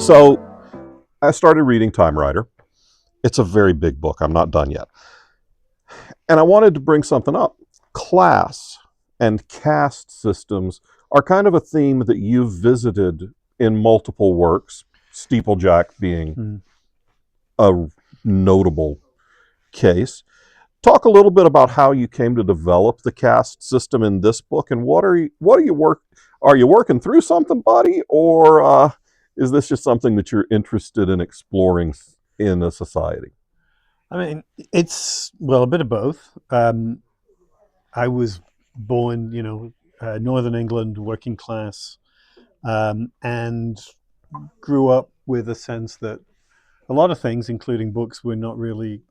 So I started reading Time Rider. It's a very big book. I'm not done yet. And I wanted to bring something up. Class and caste systems are kind of a theme that you've visited in multiple works, Steeplejack being a notable case. Talk a little bit about how you came to develop the caste system in this book, and are you working through something, buddy, or is this just something that you're interested in exploring in a society? I mean, it's, well, a bit of both. I was born, Northern England, working class, and grew up with a sense that a lot of things, including books, were not really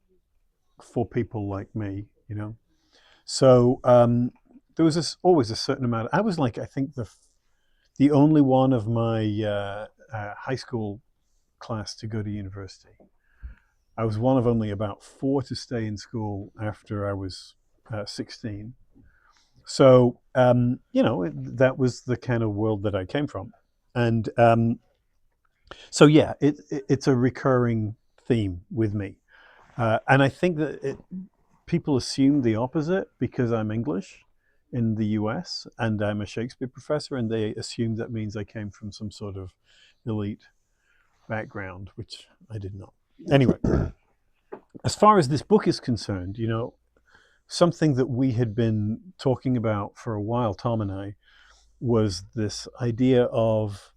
for people like me, So there was always a certain amount. I was like, I think the only one of my high school class to go to university. I was one of only about 4 to stay in school after I was 16. So, that was the kind of world that I came from. And so, yeah, it's a recurring theme with me. And I think that people assume the opposite because I'm English in the US and I'm a Shakespeare professor, and they assume that means I came from some sort of elite background, which I did not. Anyway, as far as this book is concerned, something that we had been talking about for a while, Tom and I, was this idea of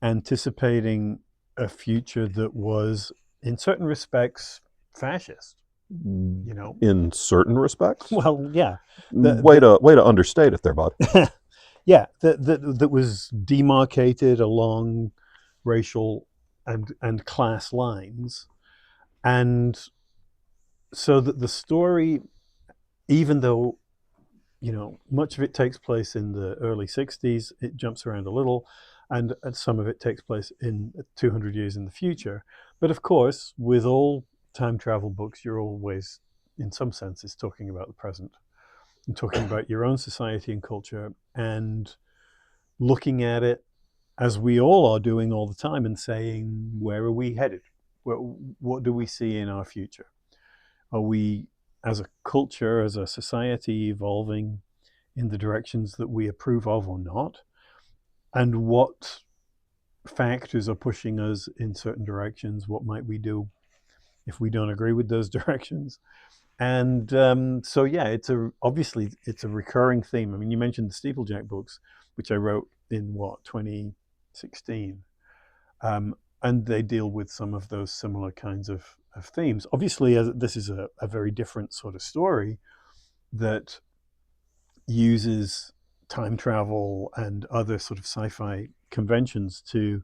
anticipating a future that was, in certain respects, fascist. In certain respects? Well, yeah. Way to understate it there, bud. Yeah, that was demarcated along racial and class lines. And so that the story, even though, much of it takes place in the early 60s, it jumps around a little, and some of it takes place in 200 years in the future. But of course, with all time travel books, you're always, in some senses, talking about the present and talking about your own society and culture and looking at it as we all are doing all the time and saying, where are we headed? What do we see in our future? Are we, as a culture, as a society, evolving in the directions that we approve of or not? And what factors are pushing us in certain directions? What might we do if we don't agree with those directions? And so, yeah, obviously it's a recurring theme. I mean, you mentioned the Steeplejack books, which I wrote in 2016, and they deal with some of those similar kinds of themes. Obviously, this is a very different sort of story that uses time travel and other sort of sci-fi conventions to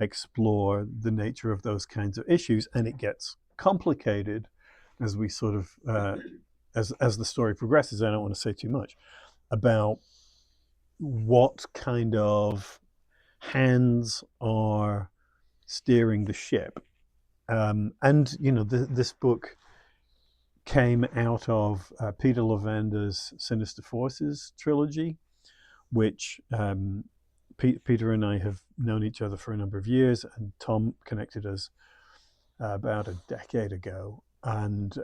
explore the nature of those kinds of issues, and it gets complicated as we sort of as the story progresses. I don't want to say too much about what kind of hands are steering the ship. And this book came out of Peter Lavender's Sinister Forces trilogy, which Peter and I have known each other for a number of years, and Tom connected us about a decade ago. And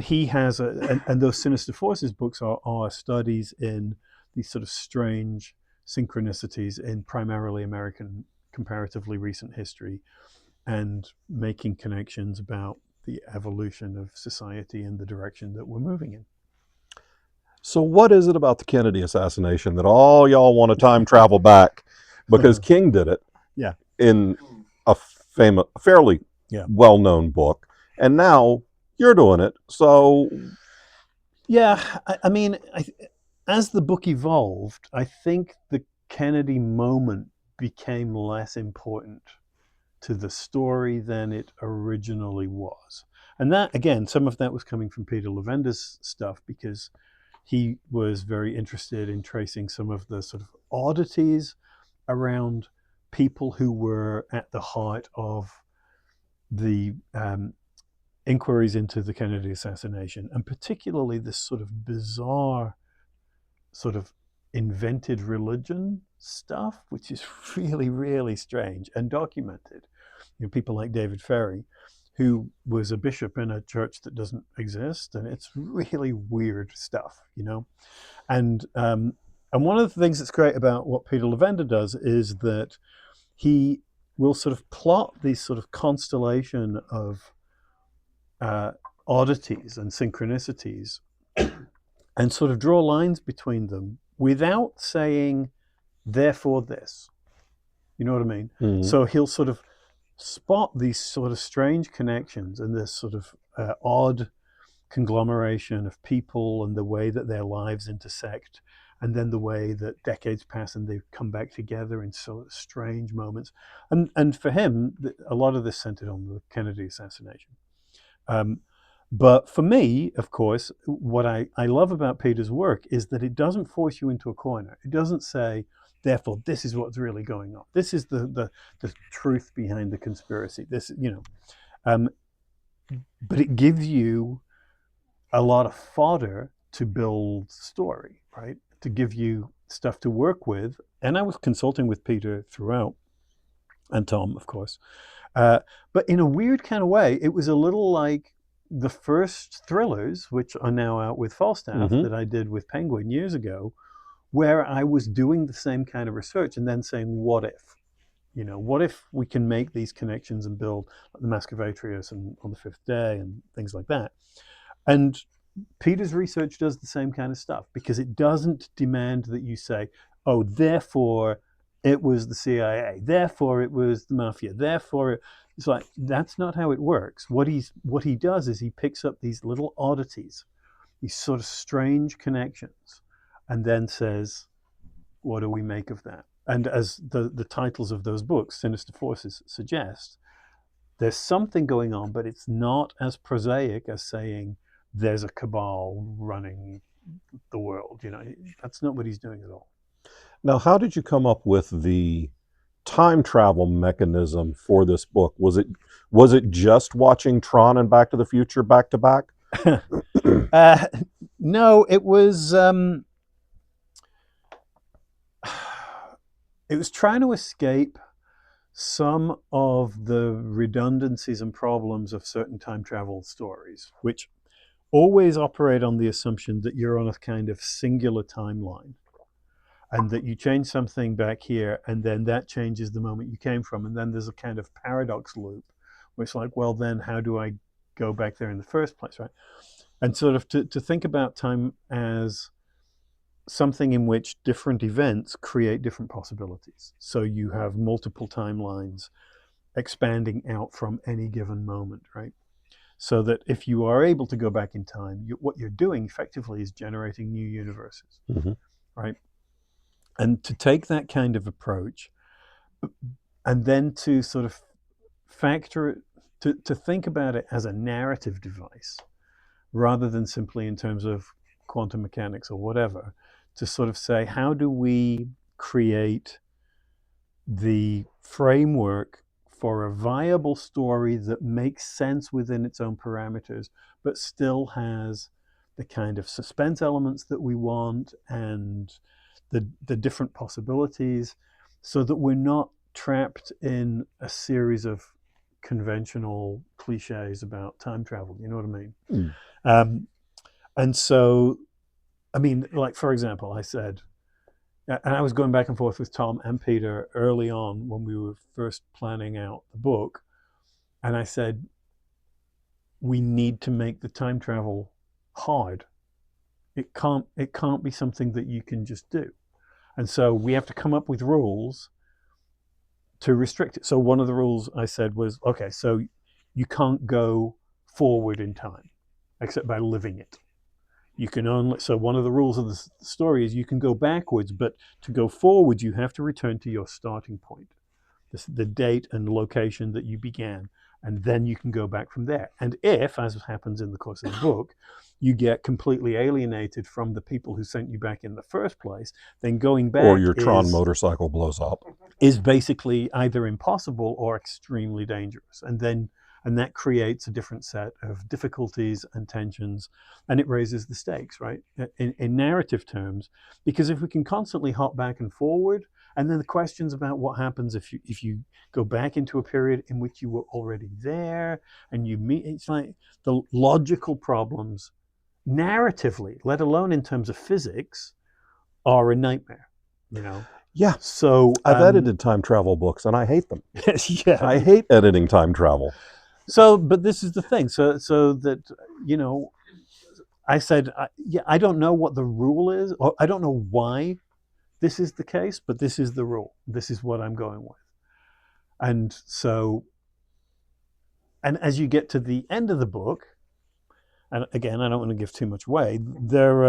he has and those Sinister Forces books are studies in these sort of strange synchronicities in primarily American comparatively recent history, and making connections about the evolution of society and the direction that we're moving in. So what is it about the Kennedy assassination that all y'all want to time travel back? Because King did it Yeah. in a fairly well-known book, and now you're doing it. So yeah, I mean, as the book evolved, I think the Kennedy moment became less important to the story than it originally was. And that, again, some of that was coming from Peter Lavender's stuff, because he was very interested in tracing some of the sort of oddities around people who were at the heart of the inquiries into the Kennedy assassination, and particularly this sort of bizarre sort of invented religion stuff, which is really, really strange and documented. People like David Ferry, who was a bishop in a church that doesn't exist, and it's really weird stuff, And one of the things that's great about what Peter Levender does is that he will sort of plot these sort of constellation of oddities and synchronicities and sort of draw lines between them without saying, therefore this. You know what I mean? Mhm. So he'll sort of spot these sort of strange connections and this sort of odd conglomeration of people and the way that their lives intersect, and then the way that decades pass and they come back together in sort of strange moments. And for him, a lot of this centered on the Kennedy assassination. But for me, of course, what I love about Peter's work is that it doesn't force you into a corner. It doesn't say, therefore, this is what's really going on. This is the truth behind the conspiracy. But it gives you a lot of fodder to build story, right? To give you stuff to work with. And I was consulting with Peter throughout, and Tom, of course. But in a weird kind of way, it was a little like the first thrillers, which are now out with Falstaff, that I did with Penguin years ago, where I was doing the same kind of research and then saying, what if? What if we can make these connections and build the Mask of Atreus and On the Fifth Day and things like that? And Peter's research does the same kind of stuff because it doesn't demand that you say, oh, therefore it was the CIA, therefore it was the mafia, therefore it's like, that's not how it works. What he does is he picks up these little oddities, these sort of strange connections, and then says, what do we make of that? And as the titles of those books, Sinister Forces, suggest, there's something going on, but it's not as prosaic as saying there's a cabal running the world. That's not what he's doing at all. Now, how did you come up with the time travel mechanism for this book? Was it just watching Tron and Back to the Future back to back? No, it was trying to escape some of the redundancies and problems of certain time travel stories, which always operate on the assumption that you're on a kind of singular timeline and that you change something back here and then that changes the moment you came from. And then there's a kind of paradox loop where it's like, well, then how do I go back there in the first place, right? And sort of to think about time as something in which different events create different possibilities. So you have multiple timelines expanding out from any given moment, right? So that if you are able to go back in time, what you're doing effectively is generating new universes, right? And to take that kind of approach and then to sort of factor it, to think about it as a narrative device rather than simply in terms of quantum mechanics or whatever, to sort of say, how do we create the framework for a viable story that makes sense within its own parameters, but still has the kind of suspense elements that we want and the different possibilities, so that we're not trapped in a series of conventional cliches about time travel. You know what I mean? And so, I mean, like, for example, I said, and I was going back and forth with Tom and Peter early on when we were first planning out the book. And I said, we need to make the time travel hard. It can't be something that you can just do. And so we have to come up with rules to restrict it. So one of the rules I said was, okay, so you can't go forward in time except by living it. You can only, so one of the rules of the story is you can go backwards, but to go forward, you have to return to your starting point, the date and location that you began, and then you can go back from there. And if, as happens in the course of the book, you get completely alienated from the people who sent you back in the first place, then going back or your Tron motorcycle blows up, is basically either impossible or extremely dangerous. And And that creates a different set of difficulties and tensions, and it raises the stakes, right? In narrative terms, because if we can constantly hop back and forward, and then the questions about what happens if you go back into a period in which you were already there and you meet, it's like the logical problems narratively, let alone in terms of physics, are a nightmare, you know? Yeah. So I've edited time travel books and I hate them. yeah. I hate editing time travel. So, but this is the thing. So that, you know, I said, I don't know what the rule is, or I don't know why this is the case, but this is the rule. This is what I'm going with. And so, and as you get to the end of the book, and again, I don't want to give too much away, there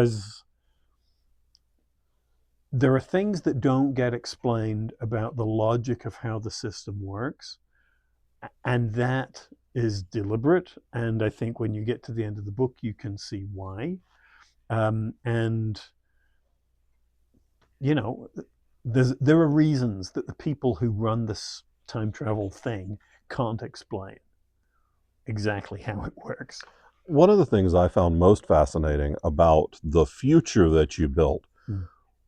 are things that don't get explained about the logic of how the system works. And that is deliberate. And I think when you get to the end of the book, you can see why. And, you know, there are reasons that the people who run this time travel thing can't explain exactly how it works. One of the things I found most fascinating about the future that you built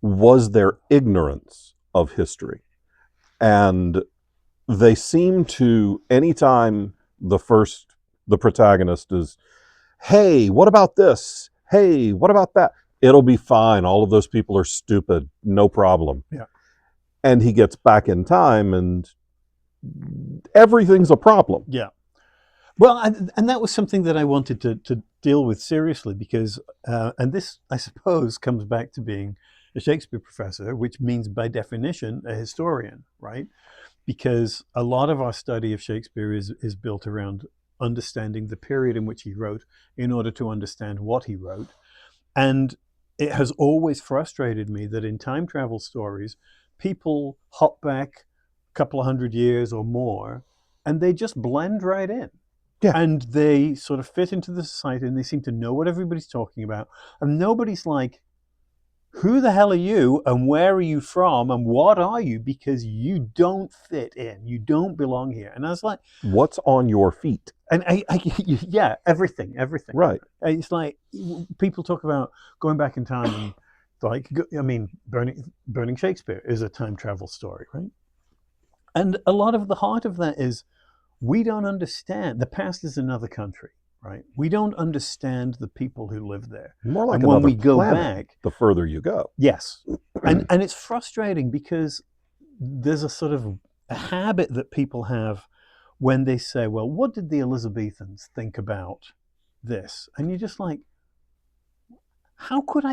was their ignorance of history. And they seem to, anytime the protagonist is, hey, what about this? Hey, what about that? It'll be fine. All of those people are stupid. No problem. Yeah. And he gets back in time and everything's a problem. Yeah. Well, and that was something that I wanted to deal with seriously because, and this, I suppose, comes back to being a Shakespeare professor, which means by definition a historian, right? Because a lot of our study of Shakespeare is built around understanding the period in which he wrote in order to understand what he wrote. And it has always frustrated me that in time travel stories, people hop back a couple of 100 years or more, and they just blend right in. Yeah. And they sort of fit into the society and they seem to know what everybody's talking about. And nobody's like, who the hell are you and where are you from and what are you? Because you don't fit in. You don't belong here. And I was like, what's on your feet? And yeah, everything. Right. It's like people talk about going back in time and like, I mean, burning Shakespeare is a time travel story, right? And a lot of the heart of that is we don't understand. The past is another country, right? We don't understand the people who live there. More like and when another we go planet, back, the further you go. yes, and it's frustrating because there's a sort of a habit that people have when they say, well, what did the Elizabethans think about this? And you're just like, how could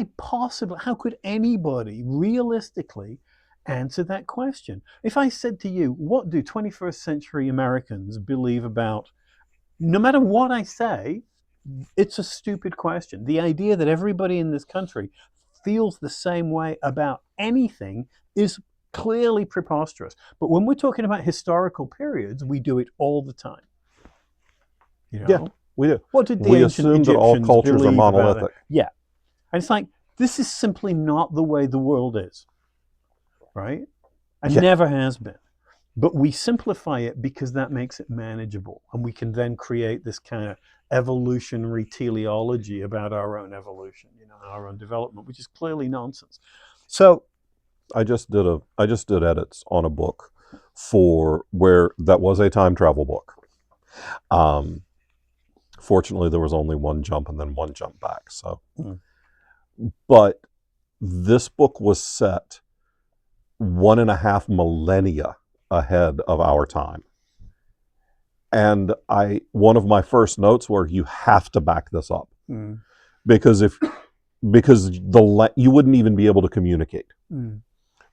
anybody realistically answer that question? If I said to you, what do 21st century Americans believe about, no matter what I say, it's a stupid question. The idea that everybody in this country feels the same way about anything is clearly preposterous. But when we're talking about historical periods, we do it all the time. You know? Yeah, we do. What did the We ancient assume that all Egyptians cultures are believe about monolithic. that? Yeah. And it's like, this is simply not the way the world is, right? And Yeah. never has been. But we simplify it because that makes it manageable. And we can then create this kind of evolutionary teleology about our own evolution, you know, our own development, which is clearly nonsense. So I just did edits on a book that was a time travel book. Fortunately, there was only one jump and then one jump back. So, but this book was set 1.5 millennia ahead of our time. And one of my first notes were, you have to back this up. Because you wouldn't even be able to communicate.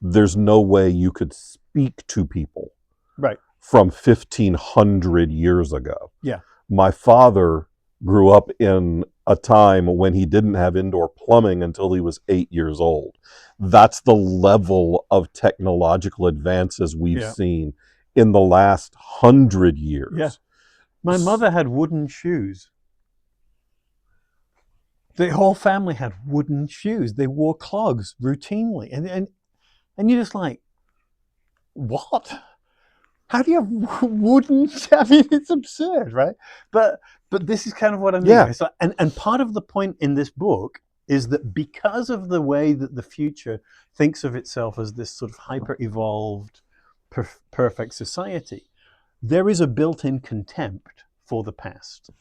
There's no way you could speak to people right from 1500 years ago. Yeah. My father grew up in a time when he didn't have indoor plumbing until he was 8 years old. That's the level of technological advances we've seen in the last 100 years. Yeah. My mother had wooden shoes. The whole family had wooden shoes. They wore clogs routinely. And you're just like, what? How do you have wooden? I mean, it's absurd, right? But this is kind of what I mean. Yeah. It's like, and part of the point in this book is that because of the way that the future thinks of itself as this sort of hyper evolved, perfect society, there is a built-in contempt for the past,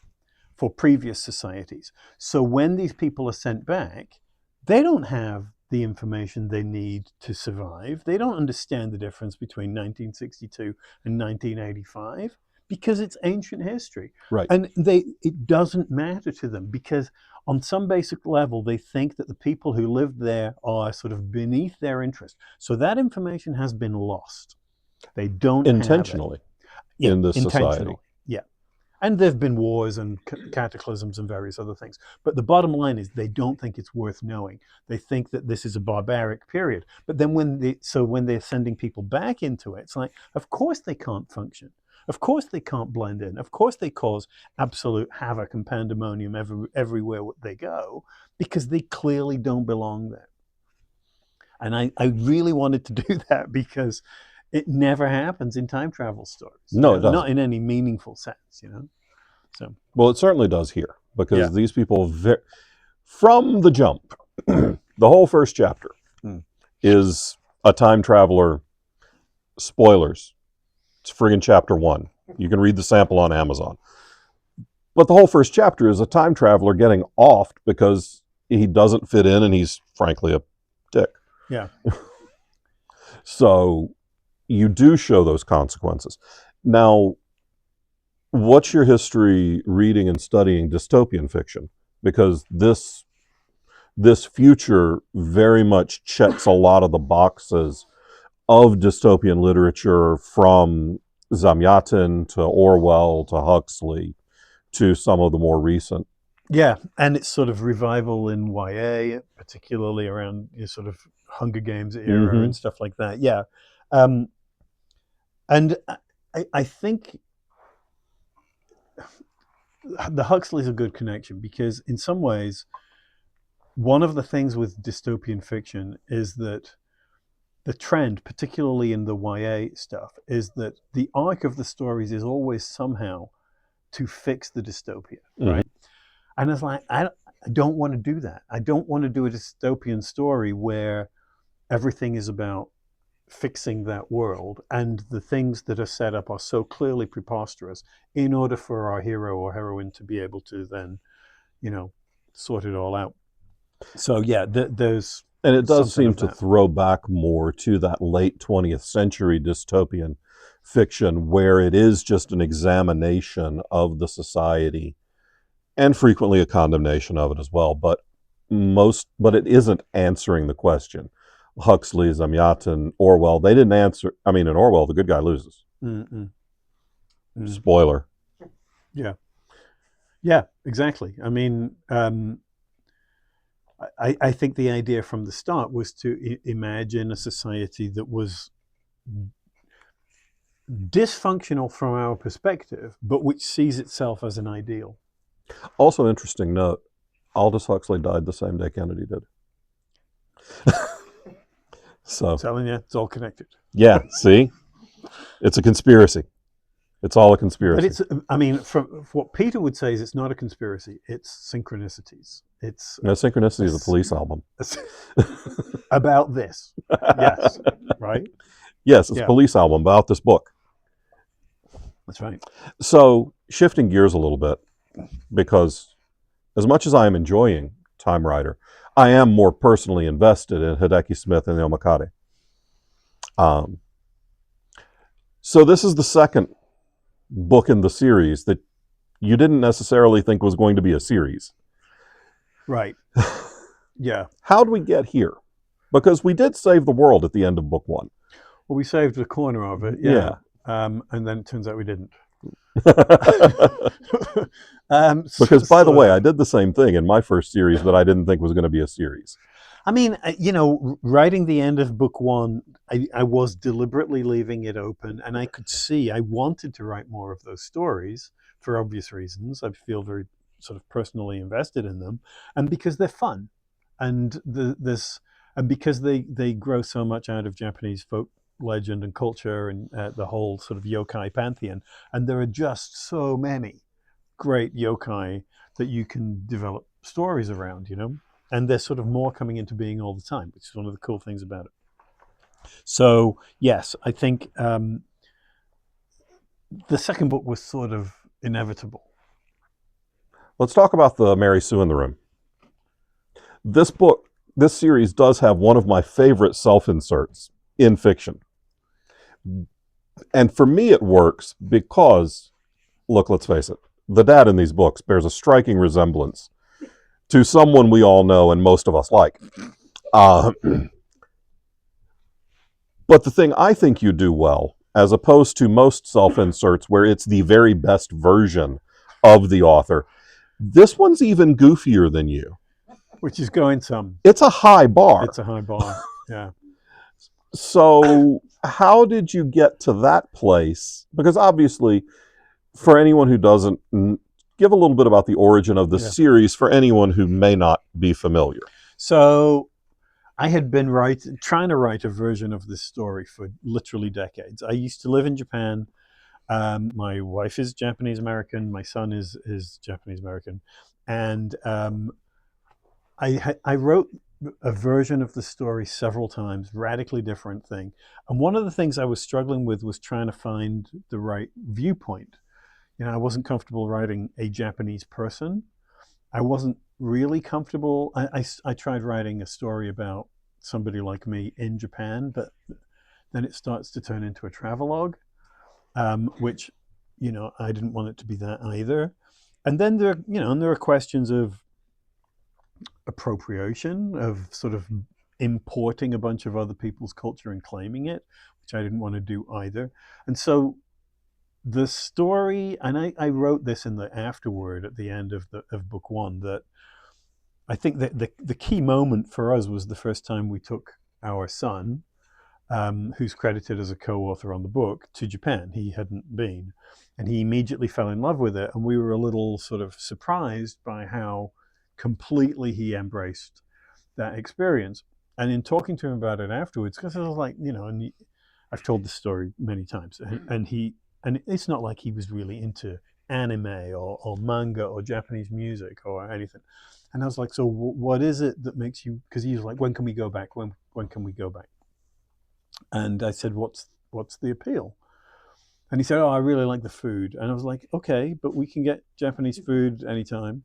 for previous societies. So when these people are sent back, they don't have the information they need to survive. They don't understand the difference between 1962 and 1985 because it's ancient history. Right. And it doesn't matter to them because on some basic level, they think that the people who lived there are sort of beneath their interest. So that information has been lost. They don't Intentionally have it. in this intentionally. society. Yeah. And there have been wars and cataclysms and various other things. But the bottom line is they don't think it's worth knowing. They think that this is a barbaric period. But then when they're sending people back into it, it's like, of course they can't function. Of course they can't blend in. Of course they cause absolute havoc and pandemonium everywhere they go because they clearly don't belong there. And I really wanted to do that because it never happens in time travel stories. No, it doesn't. Not in any meaningful sense, So, well, it certainly does here because Yeah. these people, from the jump, the whole first chapter is a time traveler. Spoilers. It's friggin' chapter 1. You can read the sample on Amazon. But the whole first chapter is a time traveler getting offed because he doesn't fit in and he's frankly a dick. Yeah. So you do show those consequences. Now, what's your history reading and studying dystopian fiction? Because this future very much checks a lot of the boxes of dystopian literature, from Zamyatin to Orwell to Huxley to some of the more recent. Yeah, and it's sort of revival in YA, particularly around sort of Hunger Games era and stuff like that. Yeah. And I think the Huxley's a good connection because in some ways, one of the things with dystopian fiction is that the trend, particularly in the YA stuff, is that the arc of the stories is always somehow to fix the dystopia, right? And it's like, I don't want to do that. I don't want to do a dystopian story where everything is about fixing that world and the things that are set up are so clearly preposterous in order for our hero or heroine to be able to then, sort it all out. So yeah, there's... And it does something seem of to that. throw back more to that late 20th century dystopian fiction where it is just an examination of the society and frequently a condemnation of it as well. But it isn't answering the question. Huxley, Zamyatin, Orwell, they didn't answer. I mean, in Orwell, the good guy loses. Spoiler. Yeah. Yeah, exactly. I mean, I think the idea from the start was to imagine a society that was dysfunctional from our perspective, but which sees itself as an ideal. Also, interesting note, Aldous Huxley died the same day Kennedy did. So, I'm telling you, it's all connected. Yeah, see? It's a conspiracy. It's all a conspiracy. But it's, I mean, from what Peter would say is it's not a conspiracy, it's synchronicities. It's Synchronicity is a Police album. About this. Yes, right? Yes, it's a Police album about this book. That's right. So, shifting gears a little bit, because as much as I am enjoying Time Rider, I am more personally invested in Hideki Smith and the Omukade. So this is the second book in the series that you didn't necessarily think was going to be a series. Right. Yeah. How did we get here? Because we did save the world at the end of book 1. Well, we saved a corner of it, yeah. And then it turns out we didn't. Because, by the way, I did the same thing in my first series that I didn't think was going to be a series. I mean, writing the end of book 1, I was deliberately leaving it open, and I could see I wanted to write more of those stories for obvious reasons. I feel very sort of personally invested in them, and because they're fun, and because they grow so much out of Japanese folk legend and culture and the whole sort of yokai pantheon. And there are just so many great yokai that you can develop stories around, you know? And there's sort of more coming into being all the time, which is one of the cool things about it. So, yes, I think the second book was sort of inevitable. Let's talk about the Mary Sue in the Room. This book, this series does have one of my favorite self-inserts in fiction. And for me, it works because, look, let's face it, the dad in these books bears a striking resemblance to someone we all know and most of us like. But the thing I think you do well, as opposed to most self-inserts where it's the very best version of the author, this one's even goofier than you. Which is going some. It's a high bar. It's a high bar, yeah. So how did you get to that place? Because obviously, for anyone who doesn't, give a little bit about the origin of the series for anyone who may not be familiar. So I had been trying to write a version of this story for literally decades. I used to live in Japan. My wife is Japanese American. My son is Japanese American. And I wrote a version of the story several times, radically different thing. And one of the things I was struggling with was trying to find the right viewpoint. You know, I wasn't comfortable writing a Japanese person. I wasn't really comfortable. I tried writing a story about somebody like me in Japan, but then it starts to turn into a travelogue, which, you know, I didn't want it to be that either. And then there are questions of appropriation, of sort of importing a bunch of other people's culture and claiming it, which I didn't want to do either. And so the story, and I wrote this in the afterword at the end of book one, that I think that the key moment for us was the first time we took our son, who's credited as a co-author on the book, to Japan. He hadn't been, and he immediately fell in love with it. And we were a little sort of surprised by how completely he embraced that experience. And in talking to him about it afterwards, because I was like, you know, and I've told this story many times, and it's not like he was really into anime or manga or Japanese music or anything. And I was like, so what is it that makes you, because he was like, when can we go back? When can we go back? And I said, what's the appeal? And he said, oh, I really like the food. And I was like, okay, but we can get Japanese food anytime.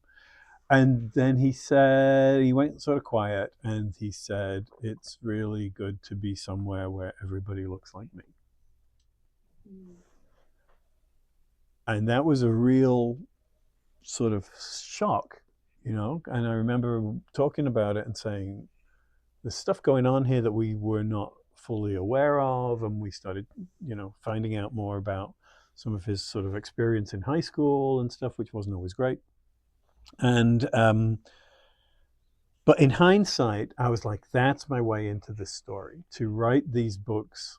And then he said, he went sort of quiet, and he said, it's really good to be somewhere where everybody looks like me. And that was a real sort of shock, you know? And I remember talking about it and saying, there's stuff going on here that we were not fully aware of. And we started, you know, finding out more about some of his sort of experience in high school and stuff, which wasn't always great. And but in hindsight, I was like, that's my way into this story, to write these books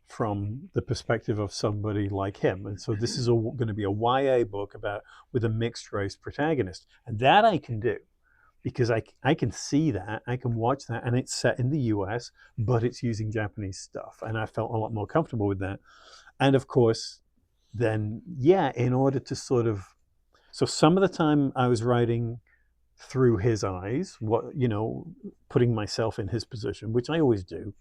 from the perspective of somebody like him. And so this is going to be a YA book with a mixed race protagonist, and that I can do because I can see that, I can watch that, and it's set in the US, but it's using Japanese stuff, and I felt a lot more comfortable with that. And of course, then in order to sort of, so some of the time I was writing through his eyes, putting myself in his position, which I always do.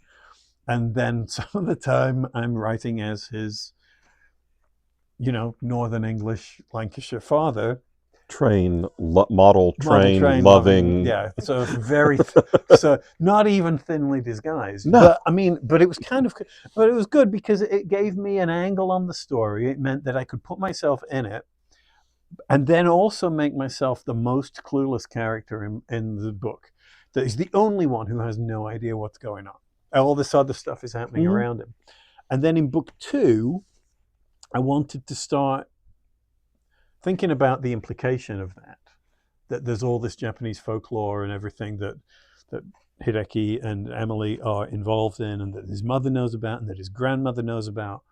And then some of the time I'm writing as his, Northern English Lancashire father. Model train, loving. Yeah, so so not even thinly disguised. No. But it was but it was good because it gave me an angle on the story. It meant that I could put myself in it, and then also make myself the most clueless character in the book. That is the only one who has no idea what's going on. All this other stuff is happening around him. And then in book 2, I wanted to start thinking about the implication of that there's all this Japanese folklore and everything that Hideki and Emily are involved in, and that his mother knows about, and that his grandmother knows about.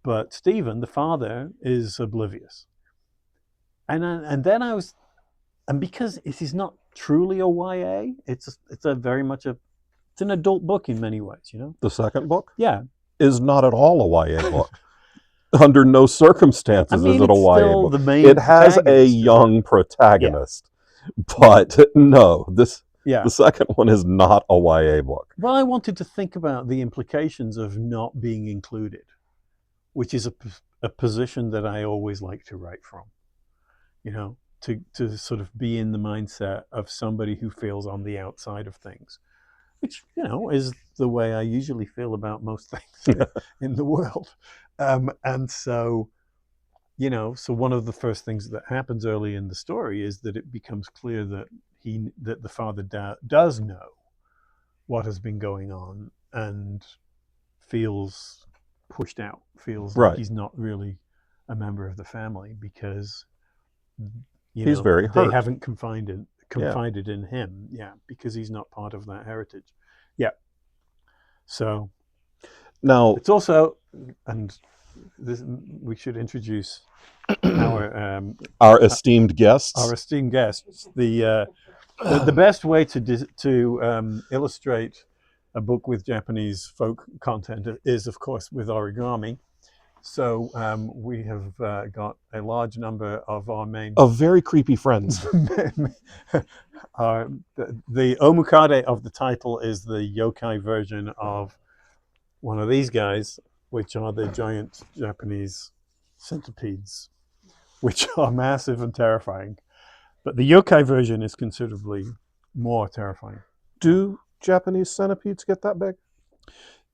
But Stephen, the father, is oblivious. And then I was, and because it is not truly a YA, it's a very much it's an adult book in many ways, The second book? Yeah. is not at all a YA book. Under no circumstances is it a it's YA still book. the main It has a protagonist. young Yeah, protagonist, but no, yeah. the second one is not a YA book. Well, I wanted to think about the implications of not being included, which is a position that I always like to write from. You know, to sort of be in the mindset of somebody who feels on the outside of things, which, you know, is the way I usually feel about most things in the world. And so, you know, so one of the first things that happens early in the story is that it becomes clear that the father does know what has been going on and feels pushed out, feels like Right. he's not really a member of the family because, you He's know, very they hurt. haven't Yeah. confided in him. Yeah, because he's not part of that heritage. Yeah. So Now, it's also, and this, we should introduce our our esteemed guests. esteemed guests. The best way to illustrate a book with Japanese folk content is, of course, with origami. So we have got a large number of our main Of very creepy friends. the Omukade of the title is the yokai version of one of these guys, which are the giant Japanese centipedes, which are massive and terrifying. But the yokai version is considerably more terrifying. Do Japanese centipedes get that big?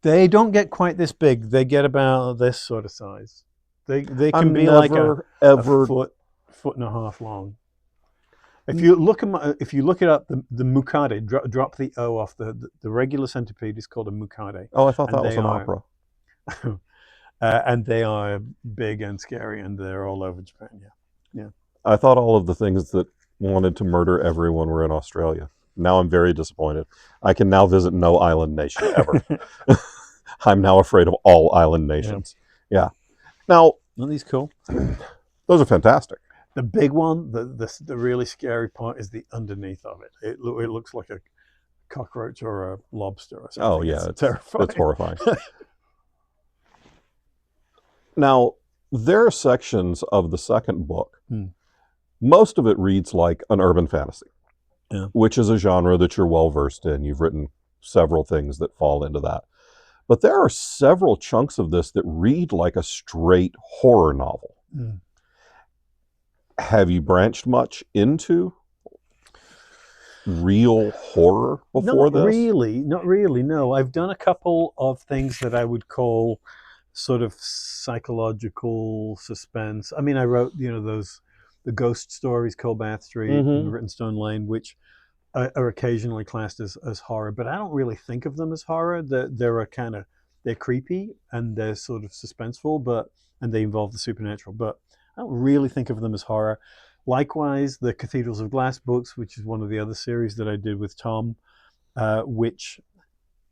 They don't get quite this big. They get about this sort of size. They can I'm be like never, a ever. foot and a half long. If you look it up, the mukade, drop the O off the regular centipede is called a mukade, Oh, I thought and that was they an are opera. and they are big and scary, and they're all over Japan. Yeah. I thought all of the things that wanted to murder everyone were in Australia. Now I'm very disappointed. I can now visit no island nation ever. I'm now afraid of all island nations. Yeah. Now, Aren't these cool? those are fantastic. The big one, the really scary part is the underneath of it. It looks like a cockroach or a lobster or something. Oh, yeah, it's terrifying. It's horrifying. Now, there are sections of the second book. Most of it reads like an urban fantasy, which is a genre that you're well versed in. You've written several things that fall into that. But there are several chunks of this that read like a straight horror novel. Have you branched much into real horror before this? Not really. No, I've done a couple of things that I would call sort of psychological suspense. I mean, I wrote, you know, the ghost stories, Cold Bath Street and Written Stone Lane, which are occasionally classed as horror, but I don't really think of them as horror. They're creepy and they're sort of suspenseful, and they involve the supernatural, but I don't really think of them as horror. Likewise, the Cathedrals of Glass books, which is one of the other series that I did with Tom, which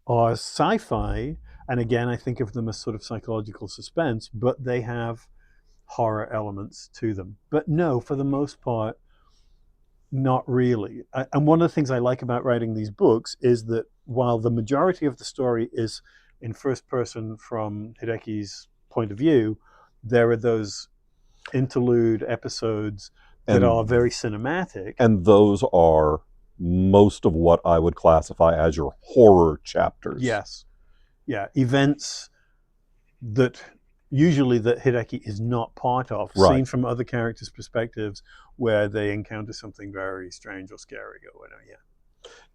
are sci-fi, and again, I think of them as sort of psychological suspense, but they have horror elements to them. But no, for the most part, not really. And one of the things I like about writing these books is that while the majority of the story is in first person from Hideki's point of view, there are those interlude episodes that are very cinematic. And those are most of what I would classify as your horror chapters. Yes. Yeah. Events that usually that Hideki is not part of, seen from other characters' perspectives, where they encounter something very strange or scary or whatever.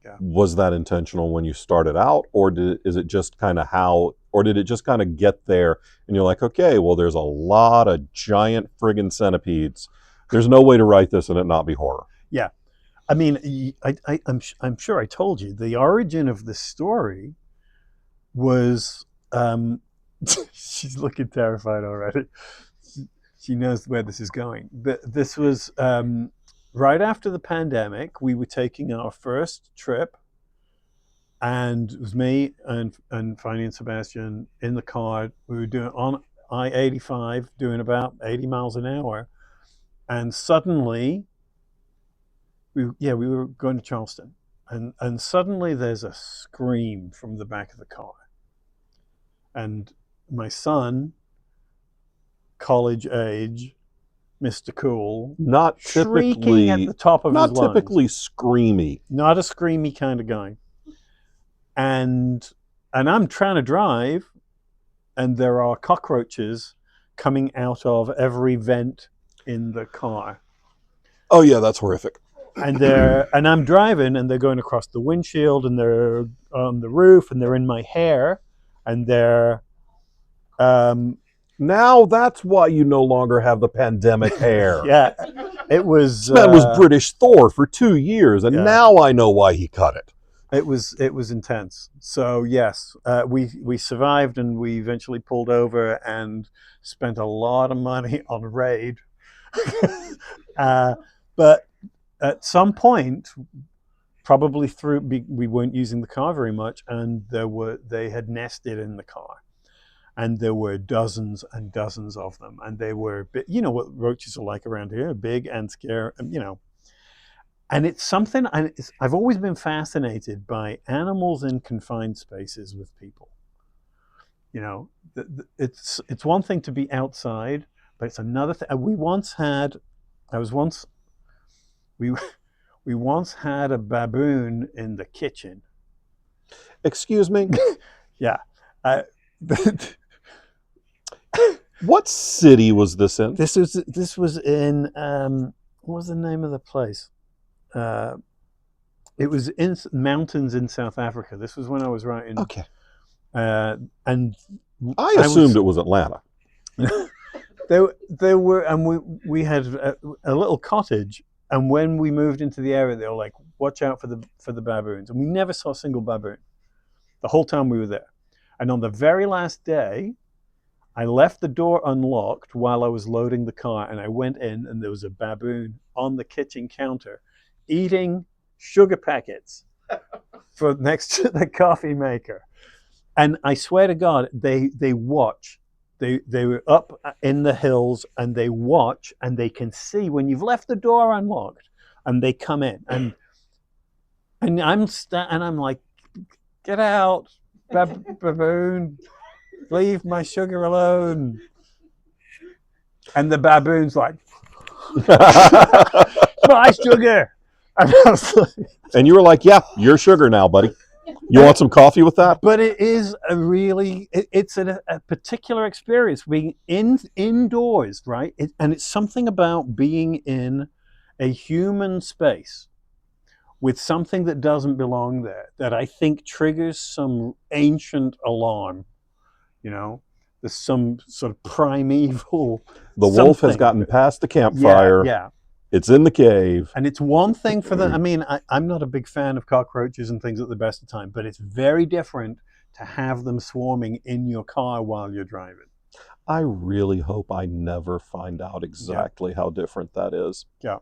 Yeah. Was that intentional when you started out, or did it just kind of get there and you're like, okay, well, there's a lot of giant friggin' centipedes. There's no way to write this and it not be horror. Yeah. I mean, I'm sure I told you the origin of this story was she's looking terrified already. She knows where this is going. But this was right after the pandemic. We were taking our first trip, and it was me and Fanny and Sebastian in the car. We were doing on I-85, doing about 80 miles an hour, and suddenly, we were going to Charleston, and suddenly there's a scream from the back of the car, and my son, college age, Mr. Cool, Not shrieking at the top of his not lungs. typically screamy. Not a screamy kind of guy. And I'm trying to drive, and there are cockroaches coming out of every vent in the car. Oh yeah, that's horrific. And I'm driving, and they're going across the windshield, and they're on the roof, and they're in my hair, and they're Now that's why you no longer have the pandemic hair. yeah, it was. This man was British Thor for 2 years, and Yeah. now I know why he cut it. It was intense. So yes, we survived, and we eventually pulled over and spent a lot of money on Raid. But at some point, probably we weren't using the car very much, and they had nested in the car, and there were dozens and dozens of them, and they were, you know what roaches are like around here, big and scary, you know. And it's something, I've always been fascinated by animals in confined spaces with people. You know, it's one thing to be outside, but it's another thing. We once had a baboon in the kitchen. Excuse me? Yeah. What city was this in? This was in what was the name of the place? It was in mountains in South Africa. This was when I was writing. Okay. And I assumed it was Atlanta. There were, and we had a little cottage. And when we moved into the area, they were like, "Watch out for the baboons." And we never saw a single baboon the whole time we were there. And on the very last day, I left the door unlocked while I was loading the car, and I went in, and there was a baboon on the kitchen counter eating sugar packets for next to the coffee maker. And I swear to God, they watch. They were up in the hills, and they watch, and they can see when you've left the door unlocked, and they come in, and I'm like, "Get out, baboon! Leave my sugar alone!" And the baboon's like, "My sugar!" And you were like, "Yeah, you're sugar now, buddy. You want some coffee with that?" But it is it's a particular experience being indoors, right? And it's something about being in a human space with something that doesn't belong there that I think triggers some ancient alarm. You know, there's some sort of primeval. The wolf has gotten past the campfire. Yeah. It's in the cave. And it's one thing for I mean, I'm not a big fan of cockroaches and things at the best of time, but it's very different to have them swarming in your car while you're driving. I really hope I never find out exactly how different that is. Yeah.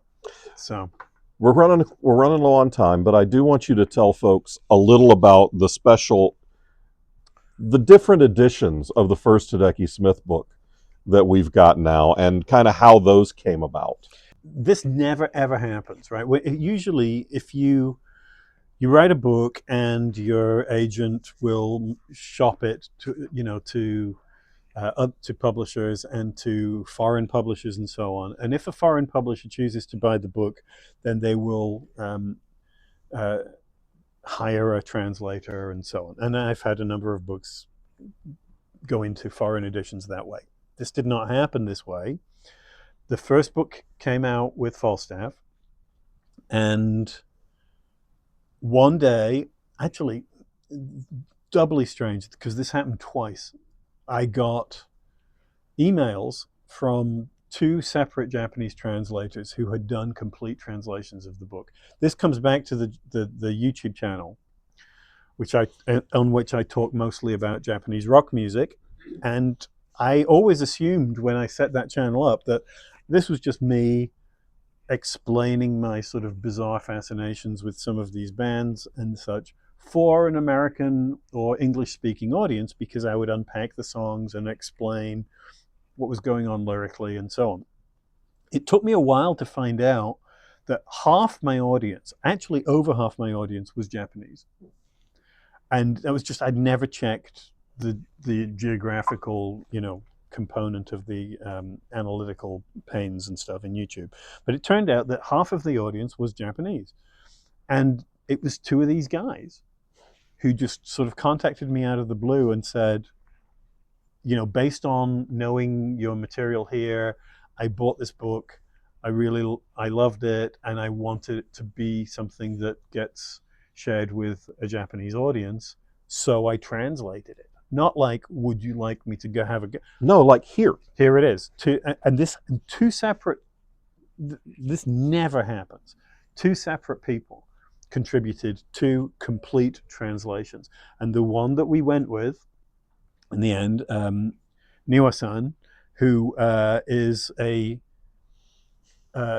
So we're running low on time, but I do want you to tell folks a little about the different editions of the first Hideki Smith book that we've got now, and kind of how those came about. This never ever happens, right? Usually, if you write a book and your agent will shop it to publishers and to foreign publishers and so on. And if a foreign publisher chooses to buy the book, then they will hire a translator and so on. And I've had a number of books go into foreign editions that way. This did not happen this way. The first book came out with Falstaff, and one day, actually doubly strange because this happened twice, I got emails from two separate Japanese translators who had done complete translations of the book. This comes back to the YouTube channel, on which I talk mostly about Japanese rock music, and I always assumed when I set that channel up that this was just me explaining my sort of bizarre fascinations with some of these bands and such for an American or English-speaking audience, because I would unpack the songs and explain what was going on lyrically and so on. It took me a while to find out that half my audience, actually over half my audience, was Japanese. And that was just, I'd never checked the geographical, component of the analytical panes and stuff in YouTube. But it turned out that half of the audience was Japanese, and it was two of these guys who just sort of contacted me out of the blue and said, based on knowing your material here, I bought this book. I loved it, and I wanted it to be something that gets shared with a Japanese audience. So I translated it. Not like, would you like me to go have a go? No, like here. Here it is. Two separate. This never happens. Two separate people contributed two complete translations, and the one that we went with in the end, Niwa-san, who is a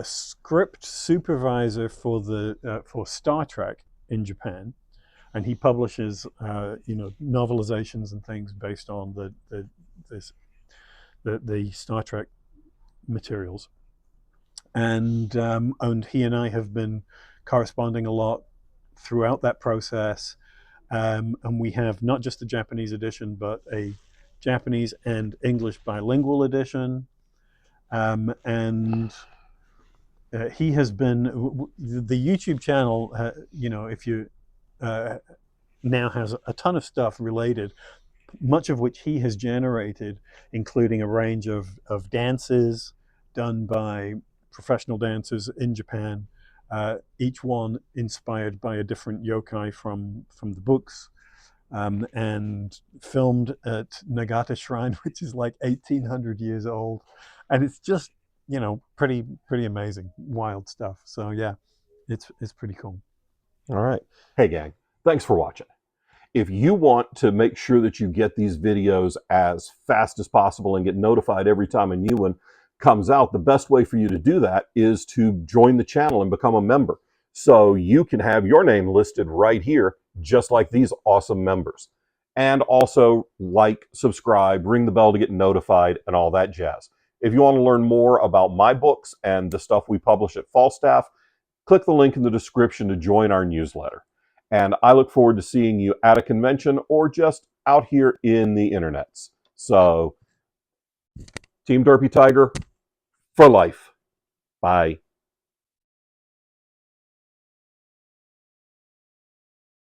script supervisor for Star Trek in Japan, and he publishes novelizations and things based on the Star Trek materials, and he and I have been corresponding a lot throughout that process. And we have not just a Japanese edition, but a Japanese and English bilingual edition. And he has been, the YouTube channel, if you now has a ton of stuff related, much of which he has generated, including a range of dances done by professional dancers in Japan, each one inspired by a different yokai from the books, and filmed at Nagata Shrine, which is like 1,800 years old, and it's just pretty amazing, wild stuff. So yeah, it's pretty cool. All right. Hey gang, thanks for watching. If you want to make sure that you get these videos as fast as possible and get notified every time a new one comes out, the best way for you to do that is to join the channel and become a member. So you can have your name listed right here, just like these awesome members. And also like, subscribe, ring the bell to get notified, and all that jazz. If you want to learn more about my books and the stuff we publish at Falstaff, click the link in the description to join our newsletter. And I look forward to seeing you at a convention or just out here in the internets. So, Team Derpy Tiger for life. Bye.